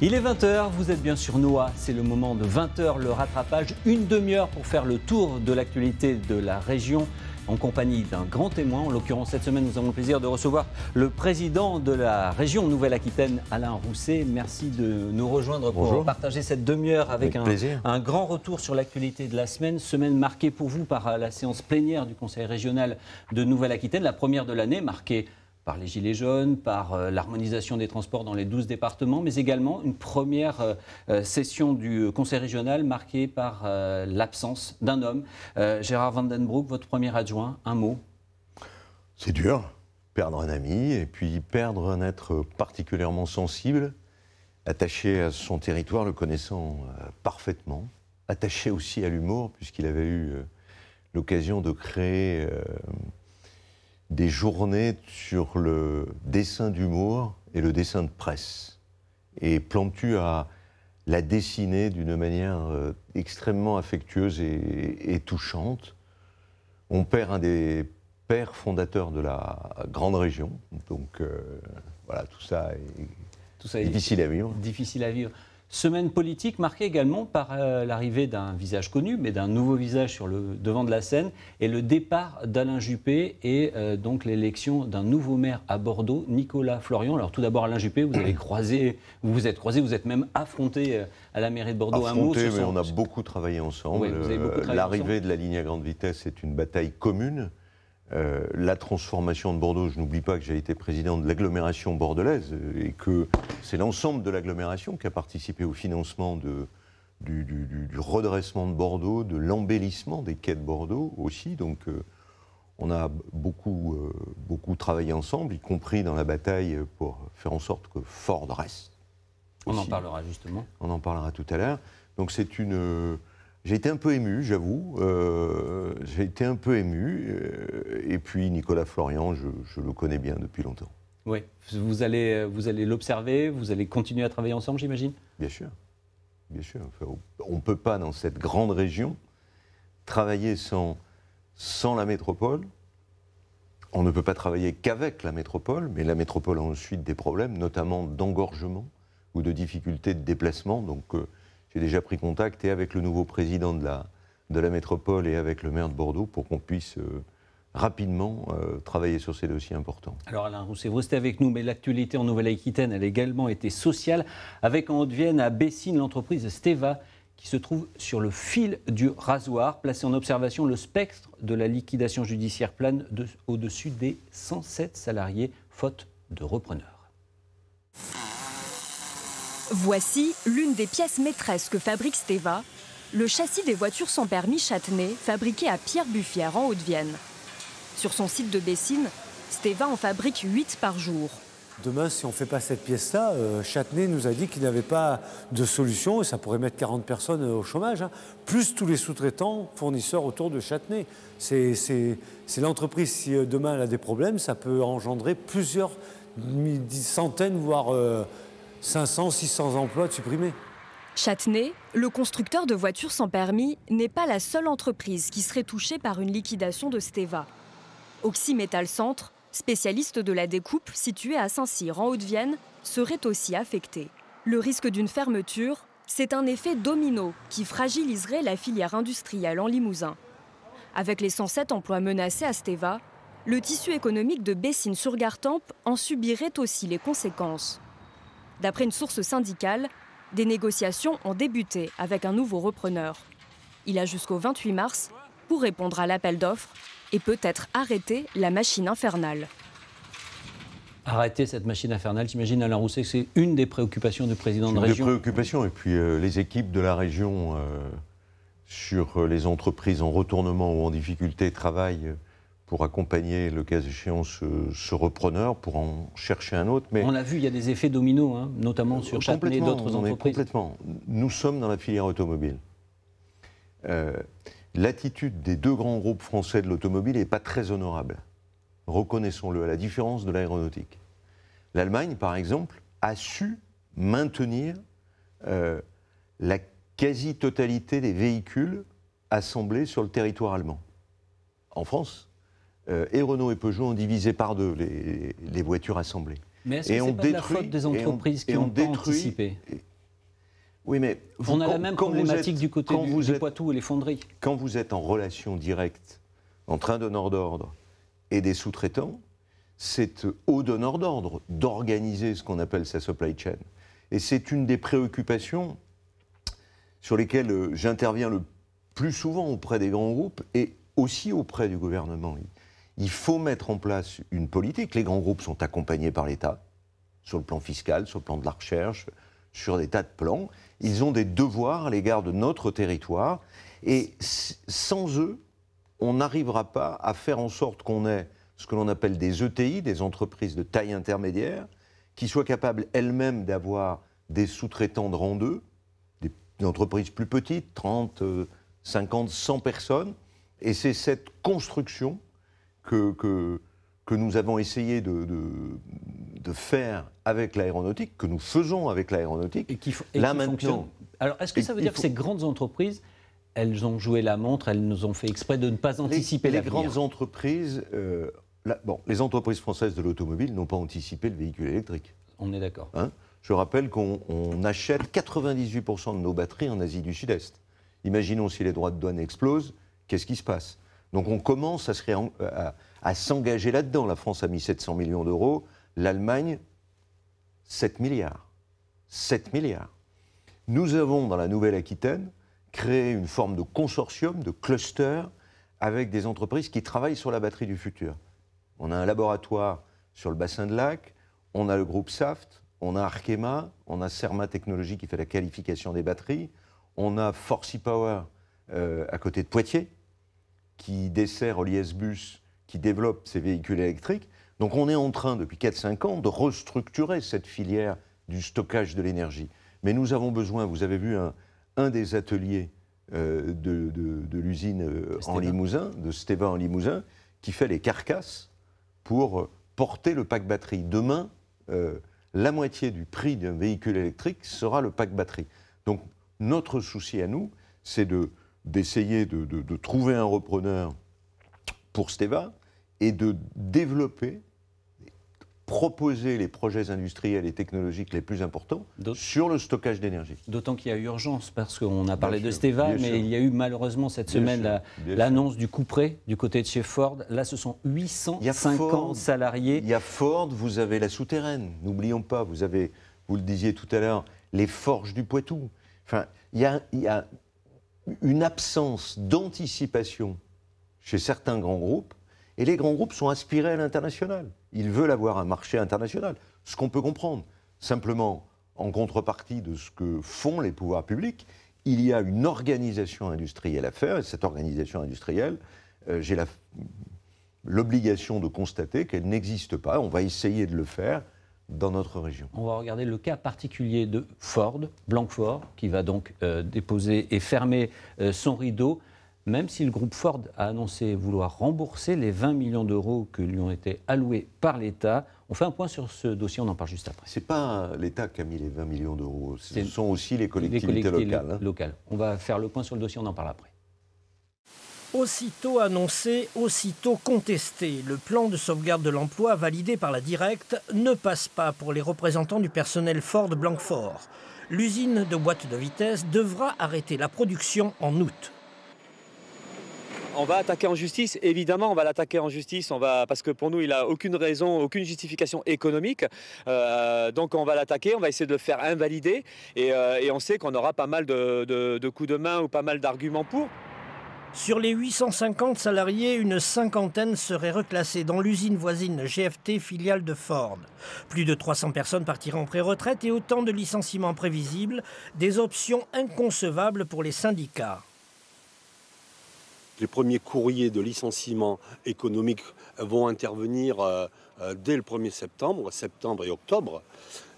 Il est 20h, vous êtes bien sur Noah, c'est le moment de 20h, le rattrapage, une demi-heure pour faire le tour de l'actualité de la région en compagnie d'un grand témoin. En l'occurrence, cette semaine, nous avons le plaisir de recevoir le président de la région Nouvelle-Aquitaine, Alain Rousset. Merci de nous rejoindre pour partager cette demi-heure avec un grand retour sur l'actualité de la semaine. Semaine marquée pour vous par la séance plénière du Conseil régional de Nouvelle-Aquitaine, la première de l'année, marquée par les Gilets jaunes, par l'harmonisation des transports dans les 12 départements, mais également une première session du Conseil régional marquée par l'absence d'un homme. Gérard Van Den Broek, votre premier adjoint, un mot? C'est dur, perdre un ami, et puis perdre un être particulièrement sensible, attaché à son territoire, le connaissant parfaitement, attaché aussi à l'humour, puisqu'il avait eu l'occasion de créer des journées sur le dessin d'humour et le dessin de presse. Et Plantu a la dessiné d'une manière extrêmement affectueuse et touchante. On perd un des pères fondateurs de la grande région. Donc voilà, tout ça est difficile à vivre. Difficile à vivre. Semaine politique marquée également par l'arrivée d'un visage connu, mais d'un nouveau visage sur le devant de la scène, et le départ d'Alain Juppé et donc l'élection d'un nouveau maire à Bordeaux, Nicolas Florian. Alors tout d'abord Alain Juppé, vous êtes croisé, vous êtes même affronté à la mairie de Bordeaux. Affronté, mais on a beaucoup travaillé ensemble. Oui, l'arrivée de la ligne à grande vitesse est une bataille commune. La transformation de Bordeaux, je n'oublie pas que j'ai été président de l'agglomération bordelaise et que c'est l'ensemble de l'agglomération qui a participé au financement du redressement de Bordeaux, de l'embellissement des quais de Bordeaux aussi. Donc on a beaucoup travaillé ensemble, y compris dans la bataille pour faire en sorte que Ford reste. On en parlera justement. On en parlera tout à l'heure. Donc c'est une... J'ai été un peu ému, j'avoue. J'ai été un peu ému. Et puis Nicolas Florian, je le connais bien depuis longtemps. Oui. Vous allez l'observer, vous allez continuer à travailler ensemble, j'imagine ? Bien sûr. Bien sûr. Enfin, on ne peut pas, dans cette grande région, travailler sans la métropole. On ne peut pas travailler qu'avec la métropole, mais la métropole a ensuite des problèmes, notamment d'engorgement ou de difficultés de déplacement. Donc, j'ai déjà pris contact et avec le nouveau président de la métropole et avec le maire de Bordeaux pour qu'on puisse rapidement travailler sur ces dossiers importants. Alors Alain Rousset, vous restez avec nous, mais l'actualité en Nouvelle-Aquitaine, elle a également été sociale, avec en Haute-Vienne, à Bessines, l'entreprise Steva, qui se trouve sur le fil du rasoir, placé en observation, le spectre de la liquidation judiciaire plane au-dessus des 107 salariés, faute de repreneurs. Voici l'une des pièces maîtresses que fabrique Steva, le châssis des voitures sans permis Châtenay, fabriqué à Pierre-Buffière en Haute-Vienne. Sur son site de Bessines, Steva en fabrique 8 par jour. Demain, si on ne fait pas cette pièce-là, Châtenay nous a dit qu'il n'avait pas de solution et ça pourrait mettre 40 personnes au chômage, plus tous les sous-traitants, fournisseurs autour de Châtenay. C'est l'entreprise, si demain elle a des problèmes, ça peut engendrer plusieurs centaines, voire 500, 600 emplois supprimés. Châtenay, le constructeur de voitures sans permis, n'est pas la seule entreprise qui serait touchée par une liquidation de Steva. Oxymétal Centre, spécialiste de la découpe situé à Saint-Cyr en Haute-Vienne, serait aussi affecté. Le risque d'une fermeture, c'est un effet domino qui fragiliserait la filière industrielle en Limousin. Avec les 107 emplois menacés à Steva, le tissu économique de Bessines-sur-Gartempe en subirait aussi les conséquences. D'après une source syndicale, des négociations ont débuté avec un nouveau repreneur. Il a jusqu'au 28 mars pour répondre à l'appel d'offres et peut-être arrêter la machine infernale. Arrêter cette machine infernale, j'imagine Alain Rousset, c'est une des préoccupations du président de région. C'est une des préoccupations, et puis les équipes de la région sur les entreprises en retournement ou en difficulté travaillent pour accompagner, le cas échéant, ce repreneur, pour en chercher un autre. Mais on l'a vu, il y a des effets dominos, notamment sur Châtenay et d'autres entreprises. Complètement. Nous sommes dans la filière automobile. L'attitude des deux grands groupes français de l'automobile n'est pas très honorable. Reconnaissons-le, à la différence de l'aéronautique. L'Allemagne, par exemple, a su maintenir la quasi-totalité des véhicules assemblés sur le territoire allemand. En France, et Renault et Peugeot ont divisé par deux les voitures assemblées. Mais est-ce que ce n'est pas de la faute des entreprises qui ont pas anticipé ? Oui, mais on a la même problématique du côté du Poitou et les fonderies. Quand vous êtes en relation directe entre un donneur d'ordre et des sous-traitants, c'est au donneur d'ordre d'organiser ce qu'on appelle sa supply chain. Et c'est une des préoccupations sur lesquelles j'interviens le plus souvent auprès des grands groupes et aussi auprès du gouvernement. Il faut mettre en place une politique. Les grands groupes sont accompagnés par l'État, sur le plan fiscal, sur le plan de la recherche, sur des tas de plans. Ils ont des devoirs à l'égard de notre territoire. Et sans eux, on n'arrivera pas à faire en sorte qu'on ait ce que l'on appelle des ETI, des entreprises de taille intermédiaire, qui soient capables elles-mêmes d'avoir des sous-traitants de rang 2, des entreprises plus petites, 30, 50, 100 personnes. Et c'est cette construction que nous avons essayé de faire avec l'aéronautique, que nous faisons avec l'aéronautique. Et qui fonctionne. Alors, est-ce que ça veut dire que ces grandes entreprises, elles ont joué la montre, elles nous ont fait exprès de ne pas anticiper l'avenir? Les grandes entreprises, les entreprises françaises de l'automobile n'ont pas anticipé le véhicule électrique. On est d'accord. Je rappelle qu'on achète 98% de nos batteries en Asie du Sud-Est. Imaginons si les droits de douane explosent, qu'est-ce qui se passe? Donc on commence à s'engager là-dedans. La France a mis 700 millions d'euros, l'Allemagne, 7 milliards. 7 milliards. Nous avons, dans la Nouvelle-Aquitaine, créé une forme de consortium, de cluster, avec des entreprises qui travaillent sur la batterie du futur. On a un laboratoire sur le bassin de Lac, on a le groupe Saft, on a Arkema, on a Cerma Technologies qui fait la qualification des batteries, on a Forcy Power à côté de Poitiers, qui dessert Oliès Bus, qui développe ses véhicules électriques. Donc on est en train, depuis 4-5 ans, de restructurer cette filière du stockage de l'énergie. Mais nous avons besoin, vous avez vu un des ateliers de l'usine en Limousin, de Steva en Limousin, qui fait les carcasses pour porter le pack batterie. Demain, la moitié du prix d'un véhicule électrique sera le pack batterie. Donc notre souci à nous, c'est d'essayer de trouver un repreneur pour Steva et de développer, proposer les projets industriels et technologiques les plus importants sur le stockage d'énergie. D'autant qu'il y a urgence, parce qu'on a parlé de Steva, mais il y a eu malheureusement cette semaine l'annonce du couperet du côté de chez Ford. Là, ce sont 850 salariés. Il y a Ford, vous avez la souterraine, n'oublions pas, vous le disiez tout à l'heure, les forges du Poitou. Enfin, il y a une absence d'anticipation chez certains grands groupes, et les grands groupes sont aspirés à l'international. Ils veulent avoir un marché international, ce qu'on peut comprendre. Simplement, en contrepartie de ce que font les pouvoirs publics, il y a une organisation industrielle à faire, et cette organisation industrielle, j'ai l'obligation de constater qu'elle n'existe pas. On va essayer de le faire dans notre région. On va regarder le cas particulier de Ford, Blanquefort, qui va donc déposer et fermer son rideau, même si le groupe Ford a annoncé vouloir rembourser les 20 millions d'euros que lui ont été alloués par l'État. On fait un point sur ce dossier, on en parle juste après. Ce n'est pas l'État qui a mis les 20 millions d'euros, ce sont aussi les collectivités locales. On va faire le point sur le dossier, on en parle après. Aussitôt annoncé, aussitôt contesté, le plan de sauvegarde de l'emploi validé par la Directe ne passe pas pour les représentants du personnel Ford Blanquefort. L'usine de boîtes de vitesse devra arrêter la production en août. On va attaquer en justice, évidemment on va l'attaquer en justice, parce que pour nous il n'a aucune raison, aucune justification économique. Donc on va l'attaquer, on va essayer de le faire invalider et on sait qu'on aura pas mal de coups de main ou pas mal d'arguments pour. Sur les 850 salariés, une cinquantaine seraient reclassés dans l'usine voisine GFT, filiale de Ford. Plus de 300 personnes partiront en pré-retraite et autant de licenciements prévisibles, des options inconcevables pour les syndicats. Les premiers courriers de licenciement économique vont intervenir dès le 1er septembre, septembre et octobre.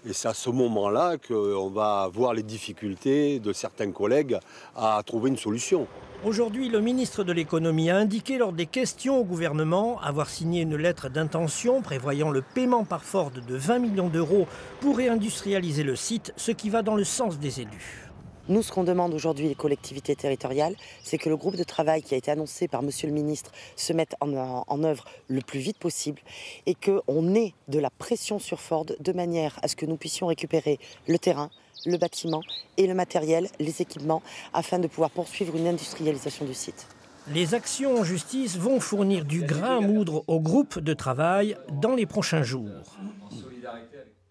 Et c'est à ce moment-là qu'on va voir les difficultés de certains collègues à trouver une solution. Aujourd'hui, le ministre de l'économie a indiqué lors des questions au gouvernement avoir signé une lettre d'intention prévoyant le paiement par Ford de 20 millions d'euros pour réindustrialiser le site, ce qui va dans le sens des élus. Nous, ce qu'on demande aujourd'hui les collectivités territoriales, c'est que le groupe de travail qui a été annoncé par Monsieur le ministre se mette en œuvre le plus vite possible et qu'on ait de la pression sur Ford de manière à ce que nous puissions récupérer le terrain, le bâtiment et le matériel, les équipements, afin de pouvoir poursuivre une industrialisation du site. Les actions en justice vont fournir du grain à moudre au groupe de travail dans les prochains jours.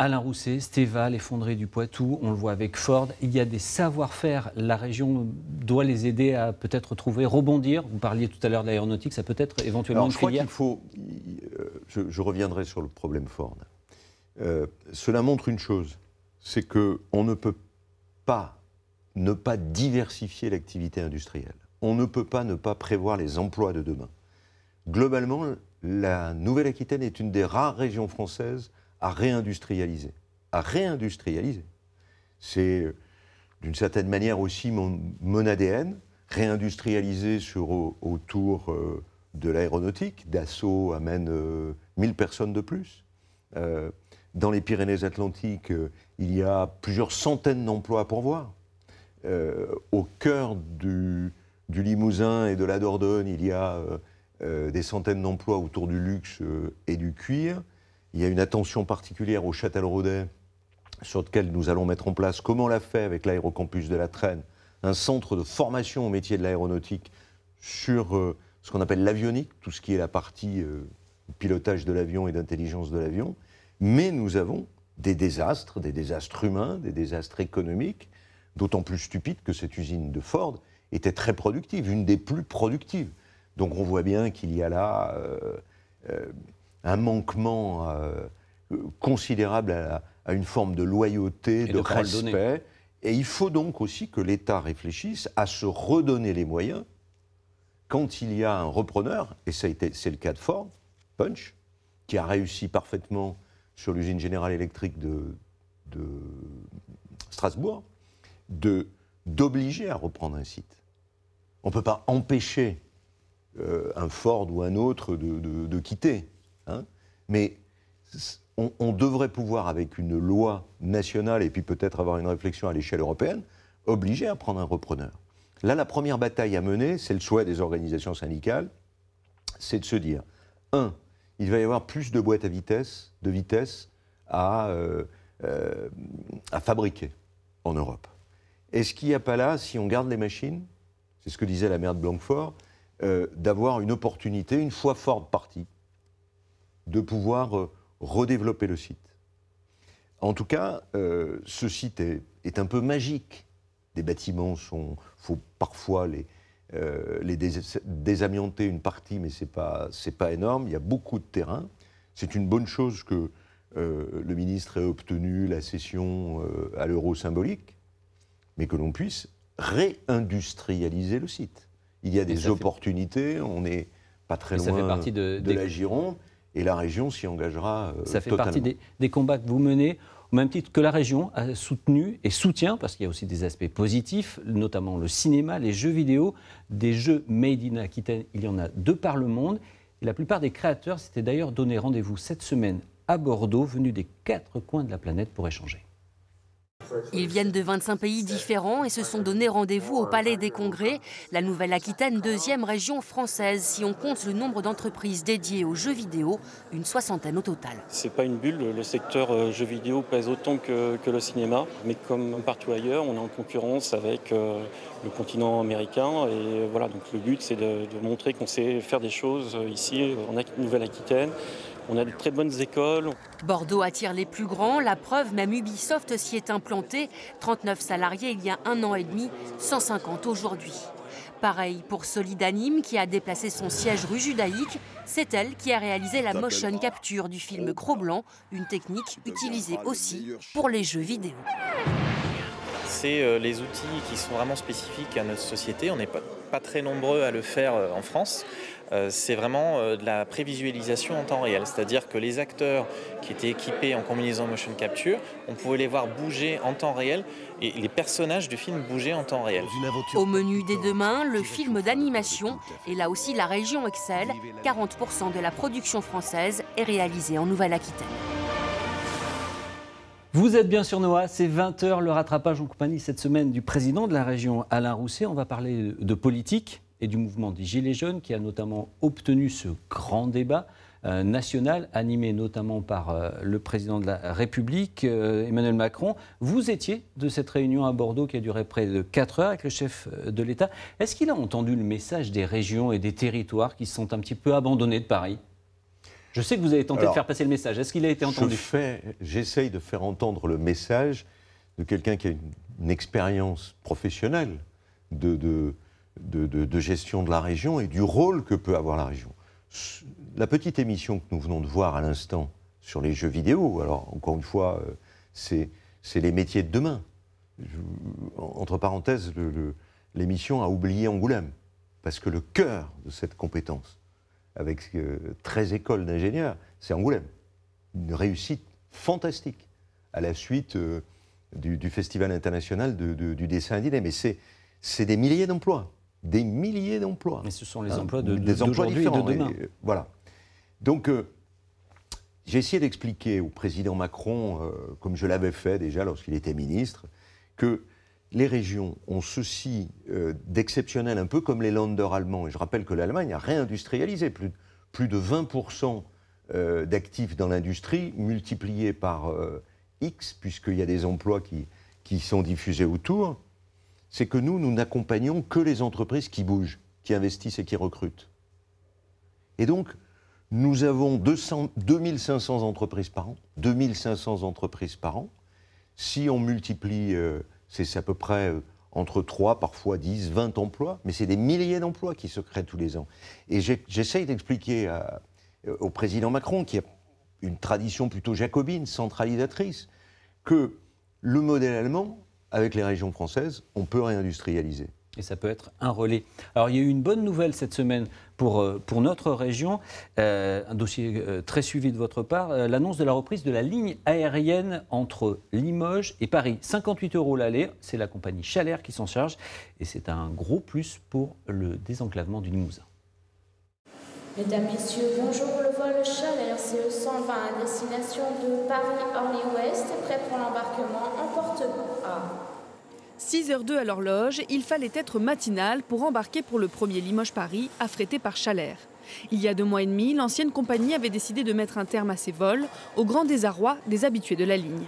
Alain Rousset, Steva, les fonderies du Poitou, on le voit avec Ford, il y a des savoir-faire, la région doit les aider à peut-être trouver, rebondir. Vous parliez tout à l'heure de l'aéronautique, ça peut être éventuellement une filière. Je crois qu'il faut, je reviendrai sur le problème Ford. Cela montre une chose, c'est qu'on ne peut pas ne pas diversifier l'activité industrielle. On ne peut pas ne pas prévoir les emplois de demain. Globalement, la Nouvelle-Aquitaine est une des rares régions françaises à réindustrialiser. C'est d'une certaine manière aussi mon ADN, réindustrialiser autour de l'aéronautique. Dassault amène 1000 personnes de plus. Dans les Pyrénées-Atlantiques, il y a plusieurs centaines d'emplois à pourvoir. Au cœur du Limousin et de la Dordogne, il y a des centaines d'emplois autour du luxe et du cuir. Il y a une attention particulière au Châtelleraudais, sur lequel nous allons mettre en place, comme on l'a fait avec l'aérocampus de la Traîne, un centre de formation au métier de l'aéronautique sur ce qu'on appelle l'avionique, tout ce qui est la partie pilotage de l'avion et d'intelligence de l'avion. Mais nous avons des désastres humains, des désastres économiques, d'autant plus stupides que cette usine de Ford était très productive, une des plus productives. Donc on voit bien qu'il y a là un manquement considérable à une forme de loyauté, de respect. Et il faut donc aussi que l'État réfléchisse à se redonner les moyens quand il y a un repreneur, et c'est le cas de Ford, Punch, qui a réussi parfaitement sur l'usine General Electric de Strasbourg, d'obliger à reprendre un site. On ne peut pas empêcher un Ford ou un autre de quitter. Hein, mais on devrait pouvoir, avec une loi nationale et puis peut-être avoir une réflexion à l'échelle européenne, obliger à prendre un repreneur. Là, la première bataille à mener, c'est le souhait des organisations syndicales, c'est de se dire, il va y avoir plus de boîtes de vitesse à fabriquer en Europe. Est-ce qu'il n'y a pas là, si on garde les machines, c'est ce que disait la maire de Blanquefort, d'avoir une opportunité, une fois Ford parti, de pouvoir redévelopper le site. En tout cas, ce site est un peu magique. Les bâtiments faut parfois les désamianter une partie, mais c'est pas énorme. Il y a beaucoup de terrain. C'est une bonne chose que le ministre ait obtenu la cession à l'euro symbolique, mais que l'on puisse réindustrialiser le site. Il y a des opportunités, on n'est pas très loin de la Gironde, et la région s'y engagera Ça fait totalement. partie des combats que vous menez, au même titre que la région a soutenu et soutient, parce qu'il y a aussi des aspects positifs, notamment le cinéma, les jeux vidéo, des jeux made in Aquitaine, il y en a 2 par le monde. Et la plupart des créateurs s'étaient d'ailleurs donné rendez-vous cette semaine à Bordeaux, venus des 4 coins de la planète pour échanger. Ils viennent de 25 pays différents et se sont donné rendez-vous au Palais des Congrès, la Nouvelle-Aquitaine, 2e région française. Si on compte le nombre d'entreprises dédiées aux jeux vidéo, une 60aine au total. C'est pas une bulle, le secteur jeux vidéo pèse autant que le cinéma, mais comme partout ailleurs, on est en concurrence avec le continent américain. Et voilà, donc le but c'est de montrer qu'on sait faire des choses ici en Nouvelle-Aquitaine. On a de très bonnes écoles. Bordeaux attire les plus grands. La preuve, même Ubisoft s'y est implanté. 39 salariés il y a 1 an et demi, 150 aujourd'hui. Pareil pour Solidanime qui a déplacé son siège rue Judaïque. C'est elle qui a réalisé la motion capture du film Cro-Blanc, une technique utilisée aussi pour les jeux vidéo. C'est les outils qui sont vraiment spécifiques à notre société. On n'est pas très nombreux à le faire en France. C'est vraiment de la prévisualisation en temps réel. C'est-à-dire que les acteurs qui étaient équipés en combinaison motion capture, on pouvait les voir bouger en temps réel et les personnages du film bougeaient en temps réel. Au menu dès demain, le film d'animation. Et là aussi, la région excelle. 40% de la production française est réalisée en Nouvelle-Aquitaine. Vous êtes bien sur Noah, c'est 20h, le rattrapage en compagnie cette semaine du président de la région, Alain Rousset. On va parler de politique et du mouvement des Gilets jaunes qui a notamment obtenu ce grand débat national, animé notamment par le président de la République, Emmanuel Macron. Vous étiez de cette réunion à Bordeaux qui a duré près de 4 heures avec le chef de l'État. Est-ce qu'il a entendu le message des régions et des territoires qui se sont un petit peu abandonnés de Paris ? Je sais que vous avez tenté de faire passer le message. Est-ce qu'il a été entendu ? J'essaye de faire entendre le message de quelqu'un qui a une expérience professionnelle de gestion de la région et du rôle que peut avoir la région. La petite émission que nous venons de voir à l'instant sur les jeux vidéo, alors encore une fois, c'est les métiers de demain. Entre parenthèses, l'émission a oublié Angoulême, parce que le cœur de cette compétence, avec 13 écoles d'ingénieurs, c'est Angoulême. Une réussite fantastique à la suite du Festival international du dessin animé. Mais c'est des milliers d'emplois. Des milliers d'emplois. Mais ce sont les emplois des emplois différents. Et de demain. Voilà. Donc, j'ai essayé d'expliquer au président Macron, comme je l'avais fait déjà lorsqu'il était ministre, que les régions ont ceci d'exceptionnel, un peu comme les Länder allemands. Et je rappelle que l'Allemagne a réindustrialisé plus de 20% d'actifs dans l'industrie, multipliés par X, puisqu'il y a des emplois qui sont diffusés autour. C'est que nous n'accompagnons que les entreprises qui bougent, qui investissent et qui recrutent. Et donc, nous avons 2500 entreprises par an. 2500 entreprises par an. Si on multiplie... c'est à peu près entre 3, parfois 10, 20 emplois, mais c'est des milliers d'emplois qui se créent tous les ans. Et j'essaye d'expliquer au président Macron, qui a une tradition plutôt jacobine, centralisatrice, que le modèle allemand, avec les régions françaises, on peut réindustrialiser. Et ça peut être un relais. Alors, il y a eu une bonne nouvelle cette semaine pour notre région, un dossier très suivi de votre part, l'annonce de la reprise de la ligne aérienne entre Limoges et Paris. 58 € l'aller, c'est la compagnie Chalère qui s'en charge, et c'est un gros plus pour le désenclavement du Limousin. Mesdames, Messieurs, bonjour, le vol Chalère, c'est le 120 à destination de Paris-Orly-Ouest, prêt pour l'embarquement en porte-bons A. 6h02 à l'horloge, il fallait être matinal pour embarquer pour le premier Limoges-Paris, affrété par Chalère. Il y a 2 mois et demi, l'ancienne compagnie avait décidé de mettre un terme à ses vols, au grand désarroi des habitués de la ligne.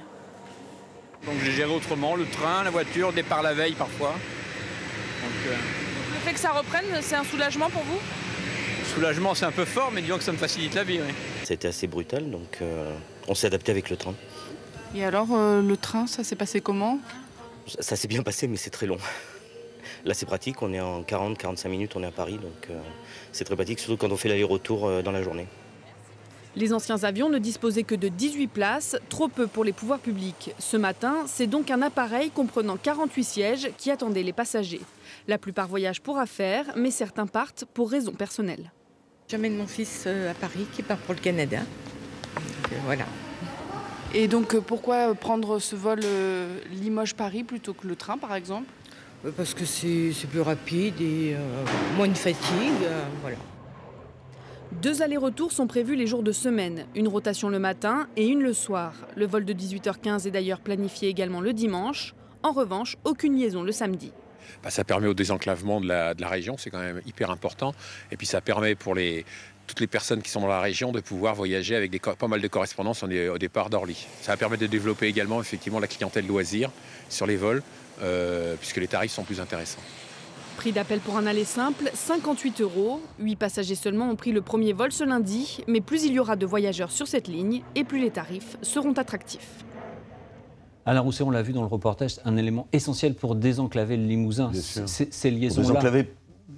Donc j'ai géré autrement, le train, la voiture, départ la veille parfois. Donc, le fait que ça reprenne, c'est un soulagement pour vous ? Soulagement, c'est un peu fort, mais disons que ça me facilite la vie. Oui. C'était assez brutal, donc on s'est adapté avec le train. Et alors, le train, ça s'est passé comment ? Ça s'est bien passé, mais c'est très long. Là, c'est pratique, on est en 40-45 minutes, on est à Paris, donc c'est très pratique, surtout quand on fait l'aller-retour dans la journée. Les anciens avions ne disposaient que de 18 places, trop peu pour les pouvoirs publics. Ce matin, c'est donc un appareil comprenant 48 sièges qui attendait les passagers. La plupart voyagent pour affaires, mais certains partent pour raisons personnelles. J'emmène mon fils à Paris, qui part pour le Canada. Donc, voilà. Et donc, pourquoi prendre ce vol Limoges-Paris plutôt que le train, par exemple ? Parce que c'est plus rapide et moins de fatigue, voilà. 2 allers-retours sont prévus les jours de semaine, une rotation le matin et une le soir. Le vol de 18h15 est d'ailleurs planifié également le dimanche. En revanche, aucune liaison le samedi. Ça permet au désenclavement de la région, c'est quand même hyper important. Et puis ça permet pour toutes les personnes qui sont dans la région de pouvoir voyager avec pas mal de correspondances au départ d'Orly. Ça va permettre de développer également effectivement la clientèle loisir sur les vols, puisque les tarifs sont plus intéressants. Prix d'appel pour un aller simple, 58 €. 8 passagers seulement ont pris le premier vol ce lundi, mais plus il y aura de voyageurs sur cette ligne et plus les tarifs seront attractifs. Alain Rousset, on l'a vu dans le reportage, un élément essentiel pour désenclaver le Limousin, ces liaisons-là. Pour désenclaver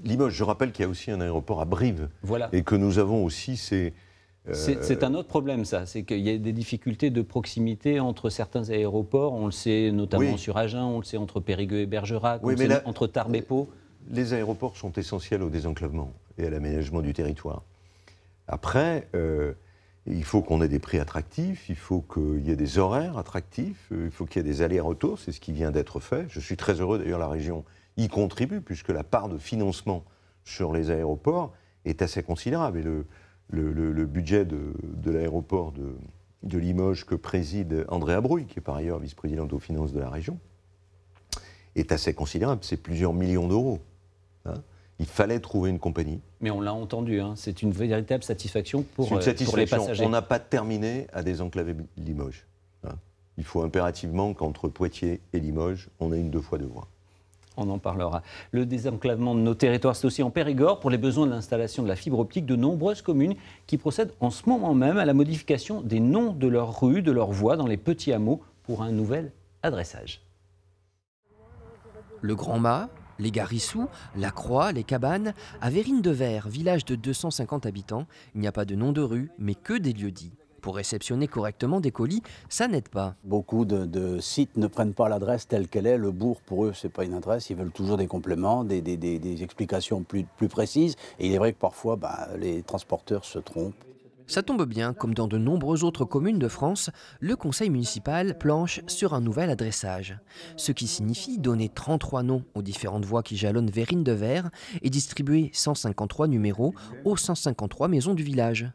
Limoges, je rappelle qu'il y a aussi un aéroport à Brive, voilà. Et que nous avons aussi c'est un autre problème, ça. C'est qu'il y a des difficultés de proximité entre certains aéroports. On le sait notamment sur Agen, on le sait entre Périgueux et Bergerac, entre Tarbes et Pau. Les aéroports sont essentiels au désenclavement et à l'aménagement du territoire. Après, il faut qu'on ait des prix attractifs, il faut qu'il y ait des horaires attractifs, il faut qu'il y ait des allers-retours, c'est ce qui vient d'être fait. Je suis très heureux, d'ailleurs, la région y contribue, puisque la part de financement sur les aéroports est assez considérable. Et le budget de l'aéroport de Limoges que préside Andrea Brouille, qui est par ailleurs vice-présidente aux finances de la région, est assez considérable. C'est plusieurs millions d'euros. Hein. Il fallait trouver une compagnie. Mais on l'a entendu, hein, c'est une véritable satisfaction pour pour les passagers. On n'a pas terminé à désenclaver Limoges. Hein. Il faut impérativement qu'entre Poitiers et Limoges, on ait une 2 fois 2 voies. On en parlera. Le désenclavement de nos territoires, c'est aussi en Périgord. Pour les besoins de l'installation de la fibre optique, de nombreuses communes qui procèdent en ce moment même à la modification des noms de leurs rues, de leurs voies dans les petits hameaux pour un nouvel adressage. Le Grand Mât, les Garissous, la Croix, les Cabanes, à Verrines-de-Ver, village de 250 habitants, il n'y a pas de nom de rue, mais que des lieux-dits. Pour réceptionner correctement des colis, ça n'aide pas. Beaucoup de sites ne prennent pas l'adresse telle qu'elle est. Le bourg, pour eux, ce n'est pas une adresse. Ils veulent toujours des compléments, des explications plus précises. Et il est vrai que parfois, les transporteurs se trompent. Ça tombe bien, comme dans de nombreuses autres communes de France, le conseil municipal planche sur un nouvel adressage. Ce qui signifie donner 33 noms aux différentes voies qui jalonnent Verrines-de-Ver et distribuer 153 numéros aux 153 maisons du village.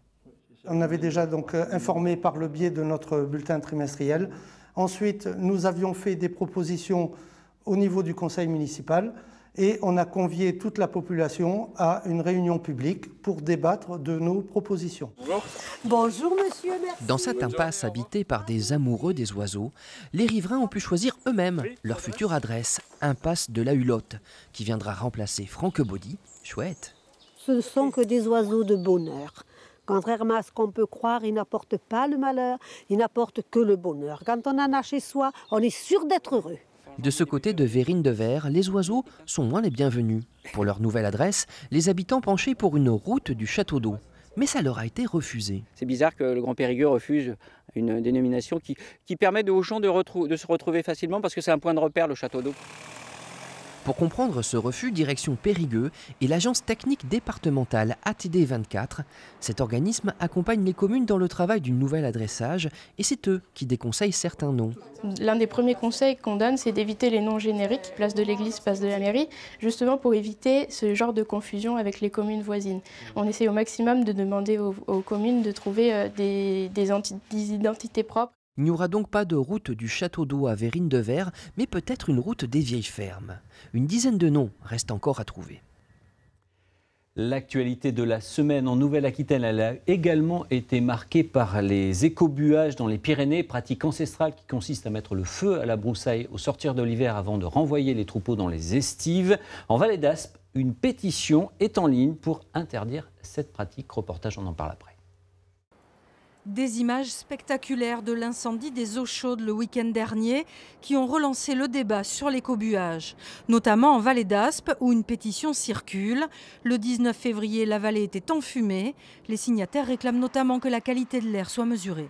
On avait déjà donc informé par le biais de notre bulletin trimestriel. Ensuite, nous avions fait des propositions au niveau du conseil municipal et on a convié toute la population à une réunion publique pour débattre de nos propositions. Bonjour monsieur, merci. Dans cette impasse habitée par des amoureux des oiseaux, les riverains ont pu choisir eux-mêmes leur future adresse, impasse de la Hulotte, qui viendra remplacer Franquebaudy. Chouette. Ce ne sont que des oiseaux de bonheur. Contrairement à ce qu'on peut croire, ils n'apportent pas le malheur, ils n'apportent que le bonheur. Quand on en a chez soi, on est sûr d'être heureux. De ce côté de Verrines-de-Ver, les oiseaux sont moins les bienvenus. Pour leur nouvelle adresse, les habitants penchaient pour une route du château d'eau. Mais ça leur a été refusé. C'est bizarre que le Grand Périgueux refuse une dénomination qui permet aux gens de se retrouver facilement parce que c'est un point de repère, le château d'eau. Pour comprendre ce refus, direction Périgueux et l'agence technique départementale ATD24. Cet organisme accompagne les communes dans le travail du nouvel adressage et c'est eux qui déconseillent certains noms. L'un des premiers conseils qu'on donne, c'est d'éviter les noms génériques, place de l'église, place de la mairie, justement pour éviter ce genre de confusion avec les communes voisines. On essaie au maximum de demander aux communes de trouver des identités propres. Il n'y aura donc pas de route du château d'eau à Verrines-de-Ver, mais peut-être une route des vieilles fermes. Une dizaine de noms restent encore à trouver. L'actualité de la semaine en Nouvelle-Aquitaine, elle a également été marquée par les écobuages dans les Pyrénées, pratique ancestrale qui consiste à mettre le feu à la broussaille au sortir de l'hiver avant de renvoyer les troupeaux dans les estives. En Vallée d'Aspe, une pétition est en ligne pour interdire cette pratique. Reportage, on en parle après. Des images spectaculaires de l'incendie des eaux chaudes le week-end dernier qui ont relancé le débat sur l'écobuage, notamment en Vallée d'Aspe où une pétition circule. Le 19 février, la vallée était enfumée. Les signataires réclament notamment que la qualité de l'air soit mesurée.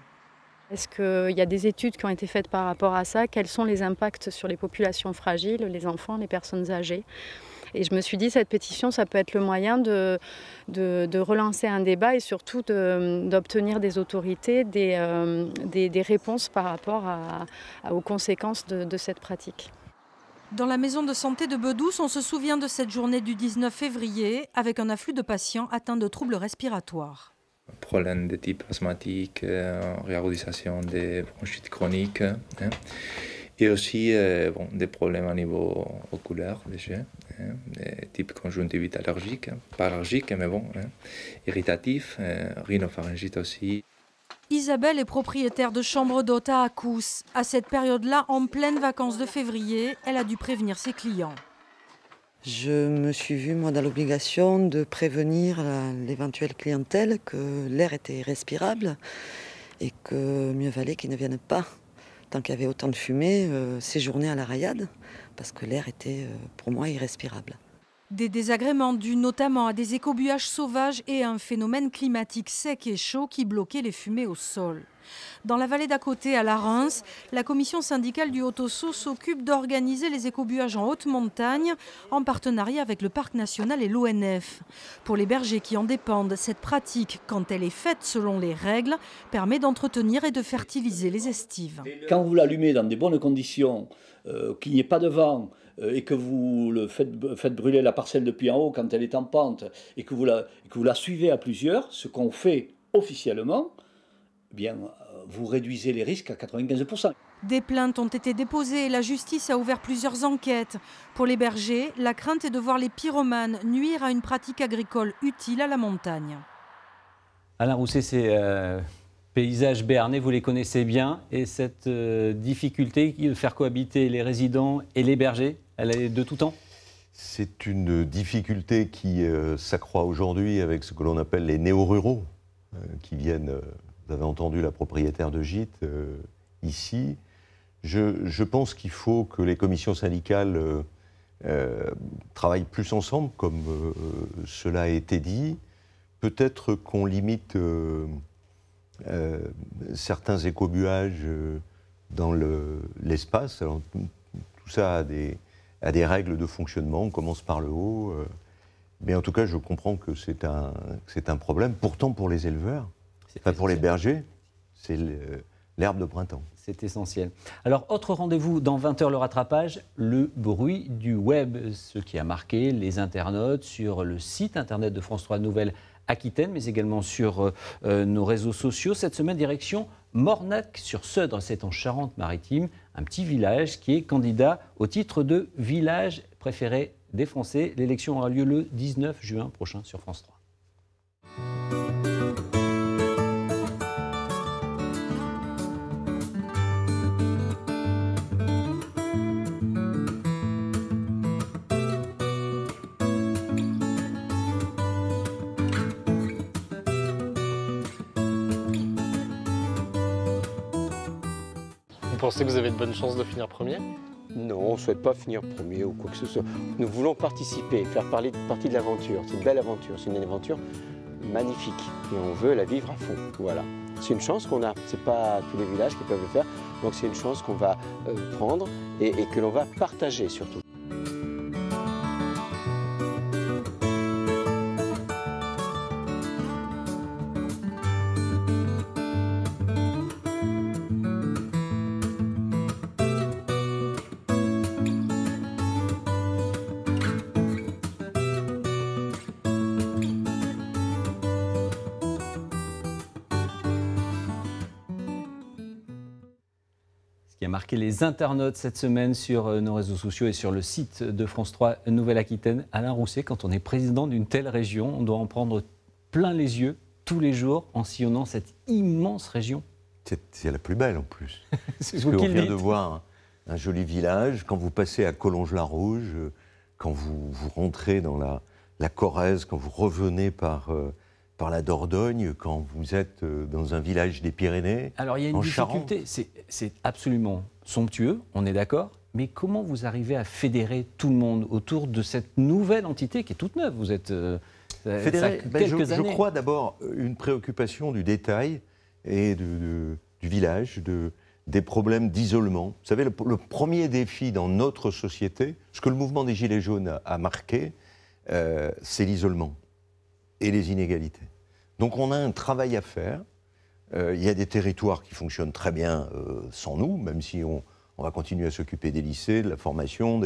Est-ce qu'il y a des études qui ont été faites par rapport à ça? Quels sont les impacts sur les populations fragiles, les enfants, les personnes âgées? Et je me suis dit, cette pétition, ça peut être le moyen de relancer un débat et surtout d'obtenir des autorités des réponses par rapport aux conséquences de cette pratique. Dans la maison de santé de Bedouce, on se souvient de cette journée du 19 février avec un afflux de patients atteints de troubles respiratoires. Problèmes de type asthmatique, réagudisation des bronchites chroniques. Et aussi des problèmes au niveau oculaire, déjà, type conjonctivite allergique, pas allergique, mais irritatif, rhinopharyngite aussi. Isabelle est propriétaire de chambre d'hôte à Accous. À cette période-là, en pleine vacances de février, elle a dû prévenir ses clients. Je me suis vue, moi, dans l'obligation de prévenir l'éventuelle clientèle que l'air était respirable et que mieux valait qu'ils ne viennent pas. Tant qu'il y avait autant de fumée, séjourner à la Rayade, parce que l'air était pour moi irrespirable. Des désagréments dus notamment à des écobuages sauvages et à un phénomène climatique sec et chaud qui bloquait les fumées au sol. Dans la vallée d'à côté, à la Reims, la commission syndicale du Haut-Ossau s'occupe d'organiser les écobuages en haute montagne en partenariat avec le Parc national et l'ONF. Pour les bergers qui en dépendent, cette pratique, quand elle est faite selon les règles, permet d'entretenir et de fertiliser les estives. Quand vous l'allumez dans des bonnes conditions, qu'il n'y ait pas de vent, et que vous le faites brûler la parcelle depuis en haut quand elle est en pente, et que vous la suivez à plusieurs, ce qu'on fait officiellement, eh bien, vous réduisez les risques à 95%. Des plaintes ont été déposées et la justice a ouvert plusieurs enquêtes. Pour les bergers, la crainte est de voir les pyromanes nuire à une pratique agricole utile à la montagne. Alain Rousset, ces paysages béarnais, vous les connaissez bien. Et cette difficulté de faire cohabiter les résidents et les bergers, elle est de tout temps ? C'est une difficulté qui s'accroît aujourd'hui avec ce que l'on appelle les néo-ruraux, qui viennent, vous avez entendu la propriétaire de gîte ici. Je pense qu'il faut que les commissions syndicales travaillent plus ensemble, comme cela a été dit. Peut-être qu'on limite certains écobuages dans l'espace. Alors, tout ça a des règles de fonctionnement. On commence par le haut. Mais en tout cas, je comprends que c'est un problème. Pourtant, pour les éleveurs, enfin, pour les bergers, c'est l'herbe de printemps. C'est essentiel. Alors, autre rendez-vous dans 20h le rattrapage, le bruit du web, ce qui a marqué les internautes sur le site internet de France 3 Nouvelle Aquitaine, mais également sur nos réseaux sociaux. Cette semaine, direction Mornac-sur-Seudre, c'est en Charente-Maritime, un petit village qui est candidat au titre de village préféré des Français. L'élection aura lieu le 19 juin prochain sur France 3. Vous pensez que vous avez de bonnes chances de finir premier? Non, on ne souhaite pas finir premier ou quoi que ce soit. Nous voulons participer, faire partie de l'aventure. C'est une belle aventure, c'est une aventure magnifique et on veut la vivre à fond. Voilà. C'est une chance qu'on a, c'est pas tous les villages qui peuvent le faire, donc c'est une chance qu'on va prendre et que l'on va partager surtout. Qui a marqué les internautes cette semaine sur nos réseaux sociaux et sur le site de France 3 Nouvelle-Aquitaine. Alain Rousset, quand on est président d'une telle région, on doit en prendre plein les yeux tous les jours en sillonnant cette immense région. C'est la plus belle en plus. C'est vous qui le dites. On vient de voir un joli village. Quand vous passez à Collonges-la-Rouge, quand vous rentrez dans la Corrèze, quand vous revenez par la Dordogne, quand vous êtes dans un village des Pyrénées. Alors il y a une difficulté, c'est absolument somptueux, on est d'accord, mais comment vous arrivez à fédérer tout le monde autour de cette nouvelle entité qui est toute neuve? Vous êtes fédéré, je crois d'abord une préoccupation du détail et du village, des problèmes d'isolement. Vous savez, le premier défi dans notre société, ce que le mouvement des Gilets jaunes a marqué, c'est l'isolement et les inégalités. Donc on a un travail à faire. Il y a des territoires qui fonctionnent très bien sans nous, même si on va continuer à s'occuper des lycées, de la formation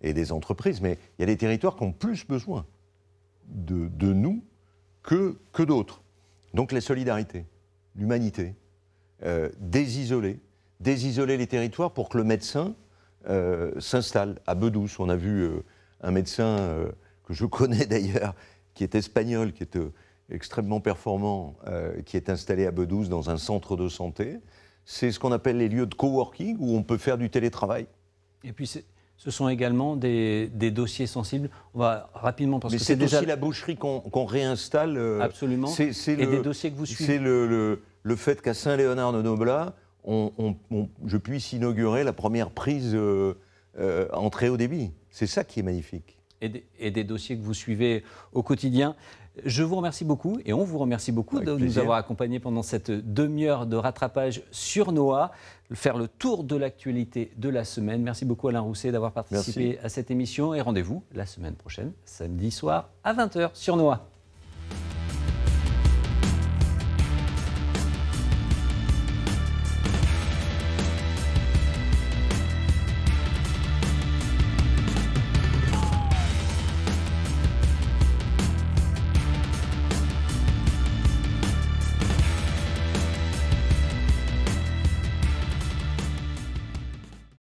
et des entreprises. Mais il y a des territoires qui ont plus besoin de nous que d'autres. Donc la solidarité, l'humanité, désisoler les territoires pour que le médecin s'installe. À Bedouce, on a vu un médecin que je connais d'ailleurs, qui est espagnol, qui est extrêmement performant, qui est installé à Bedouce dans un centre de santé. C'est ce qu'on appelle les lieux de coworking, où on peut faire du télétravail. Et puis ce sont également des dossiers sensibles. On va rapidement, parce mais que c'est déjà aussi la boucherie qu'on réinstalle. Absolument. Et des dossiers que vous suivez. C'est le fait qu'à Saint-Léonard-de-Noblat, je puisse inaugurer la première prise en très haut débit. C'est ça qui est magnifique. Et des dossiers que vous suivez au quotidien. Je vous remercie beaucoup et on vous remercie beaucoup de nous avoir accompagnés pendant cette demi-heure de rattrapage sur Noah, faire le tour de l'actualité de la semaine. Merci beaucoup Alain Rousset d'avoir participé à cette émission et rendez-vous la semaine prochaine, samedi soir à 20h sur Noah.